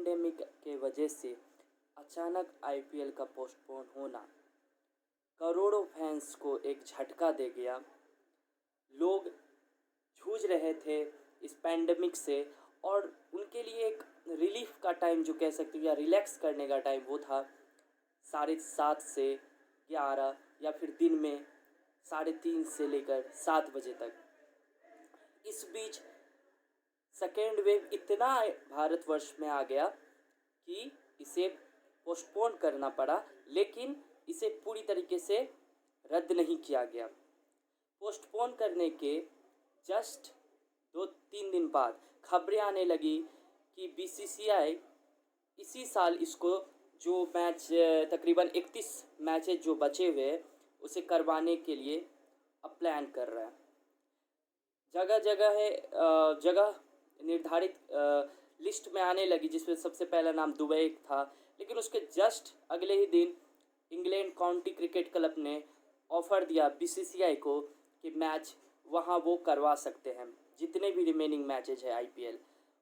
Pandemic के वजह से अचानक आईपीएल का पोस्टपोन होना करोड़ों फैंस को एक झटका दे गया। लोग जूझ रहे थे इस पैंडेमिक से और उनके लिए एक रिलीफ का टाइम जो कह सकते हो या रिलैक्स करने का टाइम वो था 7:30 से 11 या फिर दिन में 3:30 से लेकर 7 बजे तक। इस बीच सेकेंड वेव इतना भारतवर्ष में आ गया कि इसे पोस्टपोन करना पड़ा, लेकिन इसे पूरी तरीके से रद्द नहीं किया गया। पोस्टपोन करने के जस्ट 2-3 दिन बाद खबरें आने लगी कि बीसीसीआई इसी साल इसको जो मैच तकरीबन 31 मैचेस जो बचे हुए उसे करवाने के लिए अब प्लान कर रहा है। जगह निर्धारित लिस्ट में आने लगी, जिसमें सबसे पहला नाम दुबई था, लेकिन उसके जस्ट अगले ही दिन इंग्लैंड काउंटी क्रिकेट क्लब ने ऑफ़र दिया बीसीसीआई को कि मैच वहाँ वो करवा सकते हैं, जितने भी रिमेनिंग मैचेज है आईपीएल।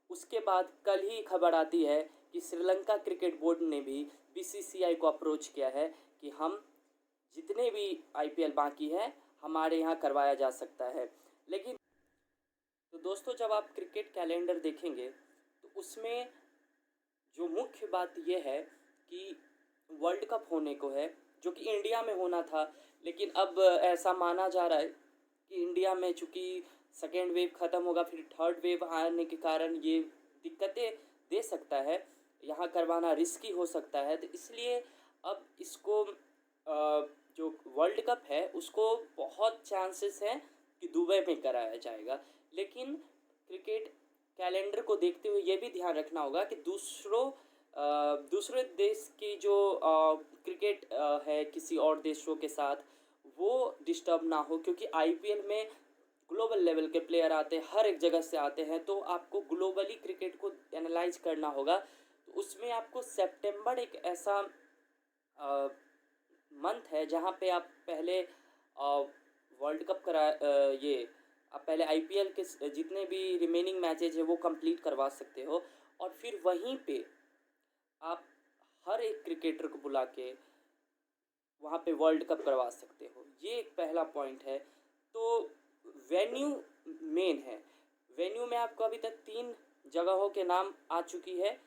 उसके बाद कल ही खबर आती है कि श्रीलंका क्रिकेट बोर्ड ने भी बीसीसीआई को अप्रोच किया है कि हम जितने भी आईपीएल बाकी हैं हमारे यहाँ करवाया जा सकता है। लेकिन तो दोस्तों, जब आप क्रिकेट कैलेंडर देखेंगे तो उसमें जो मुख्य बात यह है कि वर्ल्ड कप होने को है, जो कि इंडिया में होना था, लेकिन अब ऐसा माना जा रहा है कि इंडिया में चूँकि सेकेंड वेव ख़त्म होगा, फिर थर्ड वेव आने के कारण ये दिक्कतें दे सकता है, यहाँ करवाना रिस्की हो सकता है। तो इसलिए अब इसको जो वर्ल्ड कप है उसको बहुत चांसेस हैं कि दुबई में कराया जाएगा। लेकिन क्रिकेट कैलेंडर को देखते हुए ये भी ध्यान रखना होगा कि दूसरे देश की जो क्रिकेट है किसी और देशों के साथ, वो डिस्टर्ब ना हो, क्योंकि आईपीएल में ग्लोबल लेवल के प्लेयर आते हैं, हर एक जगह से आते हैं, तो आपको ग्लोबली क्रिकेट को एनालाइज करना होगा। तो उसमें आपको सितंबर एक ऐसा मंथ है जहाँ पे आप पहले वर्ल्ड कप आप पहले आईपीएल के जितने भी रिमेनिंग मैचेज है वो कंप्लीट करवा सकते हो, और फिर वहीं पे आप हर एक क्रिकेटर को बुला के वहाँ पे वर्ल्ड कप करवा सकते हो। ये एक पहला पॉइंट है। तो वेन्यू मेन है। वेन्यू में आपको अभी तक 3 जगहों के नाम आ चुकी है।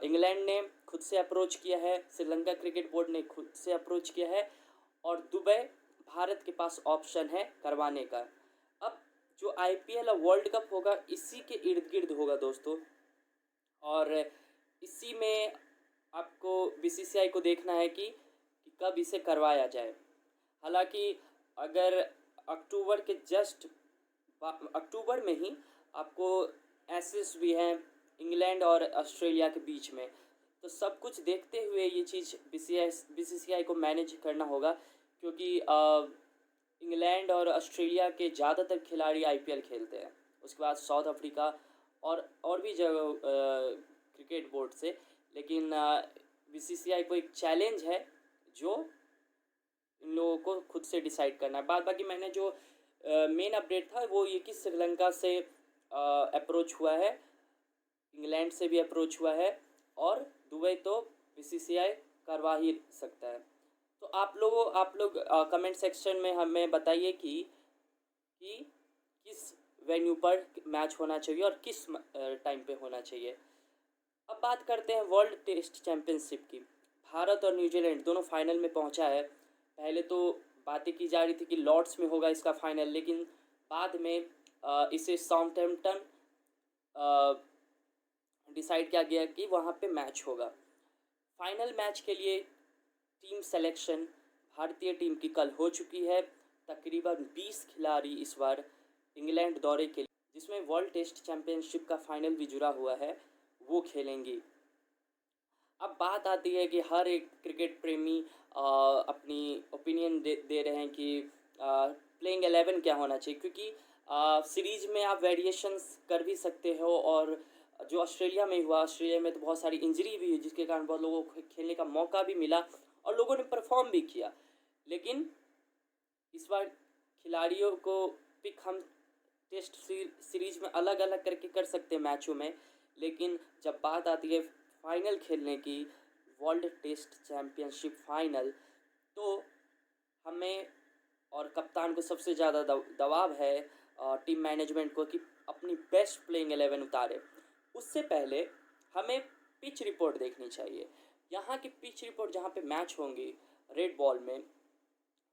इंग्लैंड ने खुद से अप्रोच किया है, श्रीलंका क्रिकेट बोर्ड ने खुद से अप्रोच किया है, और दुबई भारत के पास ऑप्शन है करवाने का। अब जो आईपीएल और वर्ल्ड कप होगा इसी के इर्द गिर्द होगा दोस्तों, और इसी में आपको बीसीसीआई को देखना है कि कब इसे करवाया जाए। हालांकि अगर अक्टूबर में ही आपको एसेस भी हैं इंग्लैंड और ऑस्ट्रेलिया के बीच में, तो सब कुछ देखते हुए ये चीज़ बीसीसीआई को मैनेज करना होगा, क्योंकि इंग्लैंड और ऑस्ट्रेलिया के ज़्यादातर खिलाड़ी आईपीएल खेलते हैं। उसके बाद साउथ अफ्रीका और भी जगह क्रिकेट बोर्ड से, लेकिन बीसीसीआई को एक चैलेंज है जो इन लोगों को खुद से डिसाइड करना है। बाकी मैंने जो मेन अपडेट था वो ये कि श्रीलंका से अप्रोच हुआ है, इंग्लैंड से भी अप्रोच हुआ है, और दुबई तो बीसीसीआई करवा ही सकता है। तो आप लोग कमेंट सेक्शन में हमें बताइए कि किस वेन्यू पर मैच होना चाहिए और किस टाइम पे होना चाहिए। अब बात करते हैं वर्ल्ड टेस्ट चैम्पियनशिप की। भारत और न्यूजीलैंड दोनों फाइनल में पहुंचा है। पहले तो बातें की जा रही थी कि लॉर्ड्स में होगा इसका फाइनल, लेकिन बाद में इसे साउथहैम्पटन डिसाइड किया गया कि वहाँ पे मैच होगा। फाइनल मैच के लिए टीम सिलेक्शन भारतीय टीम की कल हो चुकी है। तकरीबन 20 खिलाड़ी इस बार इंग्लैंड दौरे के लिए, जिसमें वर्ल्ड टेस्ट चैम्पियनशिप का फाइनल भी जुड़ा हुआ है, वो खेलेंगी। अब बात आती है कि हर एक क्रिकेट प्रेमी अपनी ओपिनियन दे रहे हैं कि प्लेइंग 11 क्या होना चाहिए, क्योंकि सीरीज में आप वेरिएशंस कर भी सकते हो, और जो ऑस्ट्रेलिया में हुआ, ऑस्ट्रेलिया में तो बहुत सारी इंजरी भी हुई, जिसके कारण बहुत लोगों को खेलने का मौका भी मिला और लोगों ने परफॉर्म भी किया। लेकिन इस बार खिलाड़ियों को पिक हम टेस्ट सीरीज में अलग अलग करके कर सकते हैं मैचों में, लेकिन जब बात आती है फाइनल खेलने की, वर्ल्ड टेस्ट चैम्पियनशिप फाइनल, तो हमें और कप्तान को सबसे ज़्यादा दबाव है टीम मैनेजमेंट को कि अपनी बेस्ट प्लेइंग 11 उतारे। उससे पहले हमें पिच रिपोर्ट देखनी चाहिए। यहाँ की पिच रिपोर्ट जहाँ पे मैच होंगी रेड बॉल में,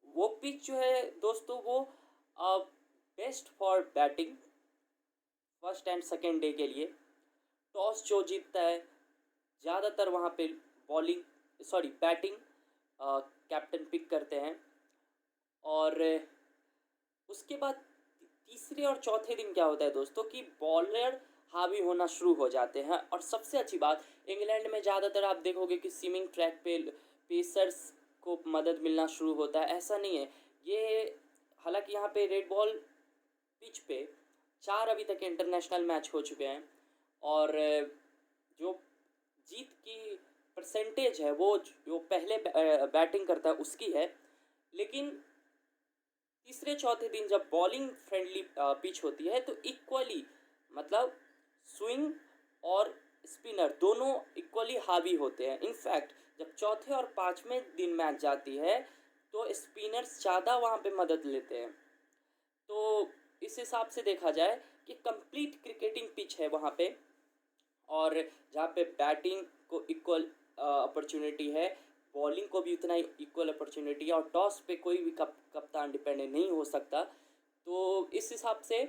वो पिच जो है दोस्तों वो best for batting first and second day के लिए। टॉस जो जीतता है ज़्यादातर वहाँ पे बैटिंग कैप्टन पिक करते हैं। और उसके बाद तीसरे और चौथे दिन क्या होता है दोस्तों कि बॉलर हावी होना शुरू हो जाते हैं। और सबसे अच्छी बात, इंग्लैंड में ज़्यादातर आप देखोगे कि स्विमिंग ट्रैक पे पेसर्स को मदद मिलना शुरू होता है। ऐसा नहीं है ये, हालांकि यहाँ पे रेड बॉल पिच पे 4 अभी तक इंटरनेशनल मैच हो चुके हैं और जो जीत की परसेंटेज है वो जो पहले बैटिंग करता है उसकी है। लेकिन तीसरे चौथे दिन जब बॉलिंग फ्रेंडली पिच होती है तो इक्वली मतलब स्विंग और स्पिनर दोनों इक्वली हावी होते हैं। इनफैक्ट जब चौथे और पाँचवें दिन मैच जाती है तो स्पिनर्स ज़्यादा वहाँ पे मदद लेते हैं। तो इस हिसाब से देखा जाए कि कंप्लीट क्रिकेटिंग पिच है वहाँ पे, और जहाँ पे बैटिंग को इक्वल अपॉर्चुनिटी है, बॉलिंग को भी उतना ही इक्वल अपॉर्चुनिटी है, और टॉस पे कोई भी कप्तान डिपेंडेंट नहीं हो सकता। तो इस हिसाब से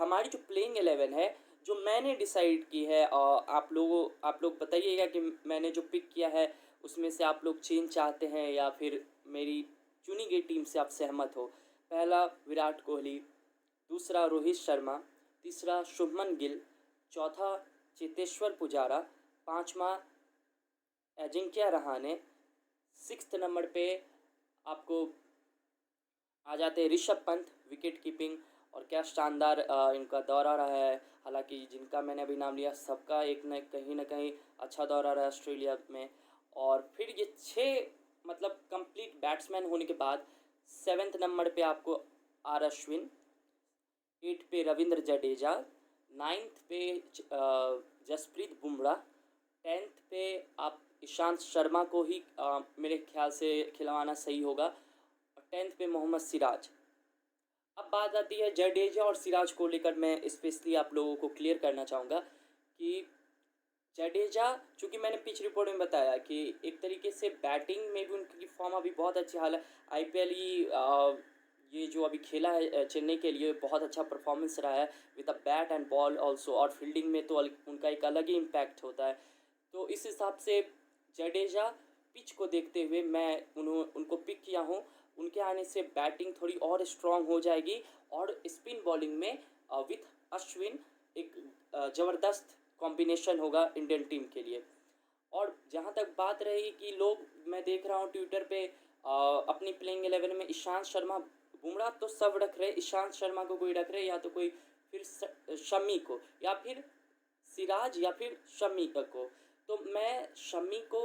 हमारी जो प्लेइंग 11 है जो मैंने डिसाइड की है, आप लोग बताइएगा कि मैंने जो पिक किया है उसमें से आप लोग चेंज चाहते हैं या फिर मेरी चुनी गई टीम से आप सहमत हो। पहला विराट कोहली, दूसरा रोहित शर्मा, तीसरा शुभमन गिल, चौथा चेतेश्वर पुजारा, पांचवा अजिंक्य रहाणे, 6th नंबर पे आपको आ जाते हैं ऋषभ पंत, विकेट कीपिंग। और क्या शानदार इनका दौरा रहा है, हालांकि जिनका मैंने अभी नाम लिया सबका एक न कहीं अच्छा दौरा रहा है ऑस्ट्रेलिया में। और फिर ये 6 मतलब कंप्लीट बैट्समैन होने के बाद 7th नंबर पे आपको आर अश्विन, 8 पे रविंद्र जडेजा, 9th पे जसप्रीत बुमराह, 10th पे आप ईशांत शर्मा को ही मेरे ख्याल से खिलवाना सही होगा, और 10th पे मोहम्मद सिराज। अब बात आती है जडेजा और सिराज को लेकर, मैं स्पेशली आप लोगों को क्लियर करना चाहूँगा कि जडेजा, चूँकि मैंने पिच रिपोर्ट में बताया कि एक तरीके से बैटिंग में भी उनकी फॉर्म अभी बहुत अच्छी हाल है। IPL ये जो अभी खेला है चेन्नई के लिए बहुत अच्छा परफॉर्मेंस रहा है with a bat and ball also, और फील्डिंग में तो उनका एक अलग ही इम्पैक्ट होता है। तो इस हिसाब से जडेजा पिच को देखते हुए मैं उनको पिक किया हूँ। उनके आने से बैटिंग थोड़ी और स्ट्रॉन्ग हो जाएगी, और स्पिन बॉलिंग में विथ अश्विन एक ज़बरदस्त कॉम्बिनेशन होगा इंडियन टीम के लिए। और जहाँ तक बात रही कि लोग, मैं देख रहा हूँ ट्विटर पे अपनी प्लेइंग 11 में ईशांत शर्मा, बुमराह तो सब रख रहे, ईशांत शर्मा को कोई रख रहे, या तो कोई फिर शमी को, या फिर सिराज, या फिर शमी को। तो मैं शमी को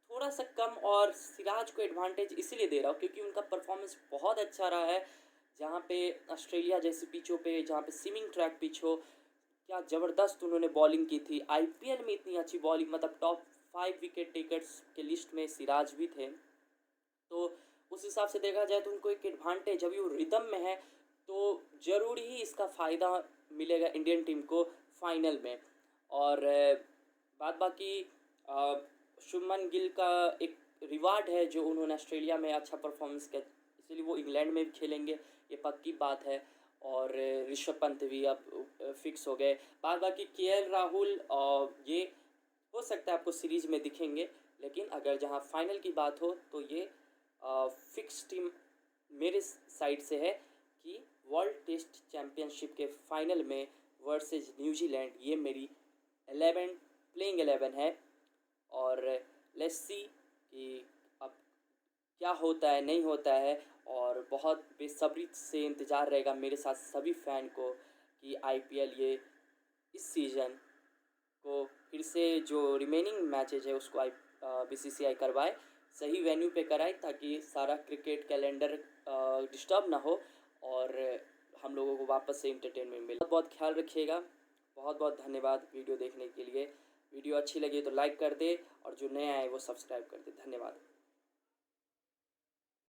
थोड़ा सा कम और सिराज को एडवांटेज इसीलिए दे रहा हूँ क्योंकि उनका परफॉर्मेंस बहुत अच्छा रहा है। जहाँ पे ऑस्ट्रेलिया जैसी पिचों पे, जहाँ पे स्विमिंग ट्रैक पिच हो, क्या ज़बरदस्त उन्होंने बॉलिंग की थी। IPL में इतनी अच्छी बॉलिंग, मतलब टॉप 5 विकेट टेकर्स के लिस्ट में सिराज भी थे। तो उस हिसाब से देखा जाए तो उनको एक एडवांटेज, अभी वो रिदम में है तो ज़रूर ही इसका फ़ायदा मिलेगा इंडियन टीम को फाइनल में। और बाद बाकी शुभमन गिल का एक रिवार्ड है जो उन्होंने ऑस्ट्रेलिया में अच्छा परफॉर्मेंस किया, इसलिए वो इंग्लैंड में भी खेलेंगे, ये पक्की बात है। और ऋषभ पंत भी अब फिक्स हो गए। बाद बाकी KL राहुल ये हो सकता है आपको सीरीज़ में दिखेंगे, लेकिन अगर जहाँ फाइनल की बात हो तो ये फिक्स टीम मेरे साइड से है कि वर्ल्ड टेस्ट चैम्पियनशिप के फाइनल में वर्सेस न्यूजीलैंड, ये मेरी 11 प्लेइंग 11 है। और लेट्स सी कि अब क्या होता है नहीं होता है, और बहुत बेसब्री से इंतज़ार रहेगा मेरे साथ सभी फ़ैन को कि IPL ये इस सीज़न को फिर से जो रिमेनिंग मैचेज है उसको BCCI करवाए, सही वेन्यू पे कराए, ताकि सारा क्रिकेट कैलेंडर डिस्टर्ब ना हो और हम लोगों को वापस से इंटरटेनमेंट मिले। बहुत ख्याल रखिएगा। बहुत बहुत धन्यवाद वीडियो देखने के लिए। वीडियो अच्छी लगी तो लाइक कर दे और जो नए आए वो सब्सक्राइब कर दे। धन्यवाद।